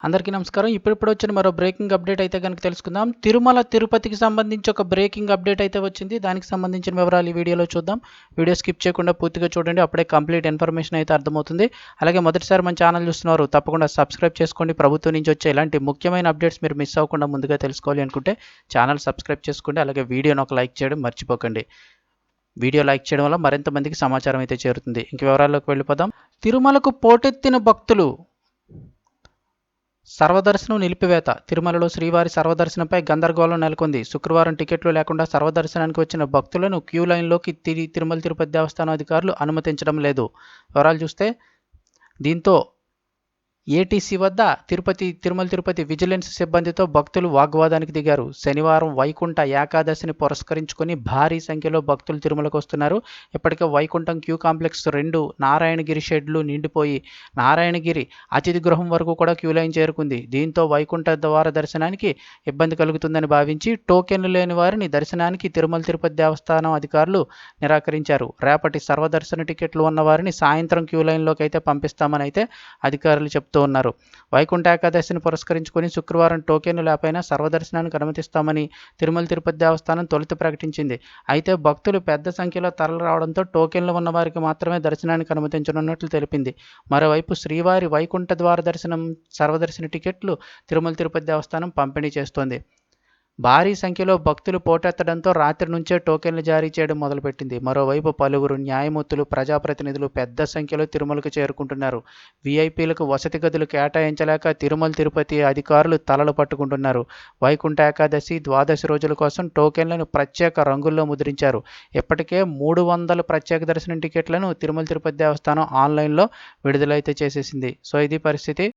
అందరికీ నమస్కారం. ఇప్పుడిప్పుడు వచ్చిన మరో బ్రేకింగ్ అప్డేట్ అయితే కనుక తెలుసుకుందాం. తిరుమల తిరుపతికి సంబంధించి ఒక బ్రేకింగ్ అప్డేట్ అయితే వచ్చింది. దానికి సంబంధించిన వివరాలు ఈ వీడియోలో చూద్దాం. వీడియో స్కిప్ చేయకుండా పూర్తిగా చూడండి. అప్పుడే కంప్లీట్ ఇన్ఫర్మేషన్ అయితే అర్థమవుతుంది. అలాగే మొదటిసారి మన ఛానల్ చూస్తున్నారు తప్పకుండా సబ్స్క్రైబ్ చేసుకోండి. ప్రభుత్వం నుంచి వచ్చే ఇలాంటి ముఖ్యమైన అప్డేట్స్ మీరు మిస్ అవ్వకుండా ముందుగా తెలుసుకోవాలి అనుకుంటే ఛానల్ సబ్స్క్రైబ్ చేసుకోండి. అలాగే వీడియోని ఒక లైక్ చేయడం మర్చిపోకండి. వీడియో లైక్ చేయడం వల్ల మరింత మందికి సమాచారం అయితే చేరుతుంది. ఇంక వివరాల్లోకి వెళ్ళిపోదాం. తిరుమలకు పోటెత్తిన భక్తులు, సర్వదర్శనం నిలిపివేత. తిరుమలలో శ్రీవారి సర్వదర్శనంపై గందరగోళం నెలకొంది. శుక్రవారం టికెట్లు లేకుండా సర్వదర్శనానికి వచ్చిన భక్తులను క్యూ లైన్లోకి తిరుమల తిరుపతి దేవస్థానం అధికారులు అనుమతించడం లేదు. వివరాలు చూస్తే దీంతో ఏటీసీ వద్ద తిరుమల తిరుపతి విజిలెన్స్ సిబ్బందితో భక్తులు వాగ్వాదానికి దిగారు. శనివారం వైకుంఠ ఏకాదశిని పురస్కరించుకొని భారీ సంఖ్యలో భక్తులు తిరుమలకు వస్తున్నారు. ఇప్పటికే వైకుంఠం క్యూ కాంప్లెక్స్ 2 నారాయణగిరి షెడ్లు నిండిపోయి నారాయణగిరి అతిథి గృహం వరకు కూడా క్యూ లైన్ చేరుకుంది. దీంతో వైకుంఠ ద్వార దర్శనానికి ఇబ్బంది కలుగుతుందని భావించి టోకెన్లు లేని వారిని దర్శనానికి తిరుమల తిరుపతి దేవస్థానం అధికారులు నిరాకరించారు. రేపటి సర్వదర్శన టికెట్లు ఉన్న వారిని సాయంత్రం క్యూ లైన్లోకి అయితే పంపిస్తామని అయితే అధికారులు చెప్తున్నారు. వైకుంఠ ఏకాదశిని పురస్కరించుకొని శుక్రవారం టోకెన్లు లేకపోయినా సర్వదర్శనానికి అనుమతిస్తామని తిరుమల తిరుపతి దేవస్థానం తొలుత ప్రకటించింది. అయితే భక్తులు పెద్ద సంఖ్యలో తరలి రావడంతో టోకెన్లు ఉన్న వారికి మాత్రమే దర్శనానికి అనుమతించనున్నట్లు తెలిపింది. మరోవైపు శ్రీవారి వైకుంఠ ద్వార దర్శనం సర్వదర్శన టికెట్లు తిరుమల తిరుపతి దేవస్థానం పంపిణీ చేస్తోంది. భారీ సంఖ్యలో భక్తులు పోటెత్తడంతో రాత్రి నుంచే టోకెన్లు జారీ చేయడం మొదలుపెట్టింది. మరోవైపు పలువురు న్యాయమూర్తులు, ప్రజాప్రతినిధులు పెద్ద సంఖ్యలో తిరుమలకు చేరుకుంటున్నారు. వీఐపీలకు వసతి గదులు కేటాయించలేక తిరుమల తిరుపతి అధికారులు తలలు పట్టుకుంటున్నారు. వైకుంఠ ఏకాదశి, ద్వాదశి రోజుల కోసం టోకెన్లను ప్రత్యేక రంగుల్లో ముద్రించారు. ఇప్పటికే 300 ప్రత్యేక దర్శనం టికెట్లను తిరుమల తిరుపతి దేవస్థానం ఆన్లైన్లో విడుదలైతే చేసేసింది. సో ఇది పరిస్థితి.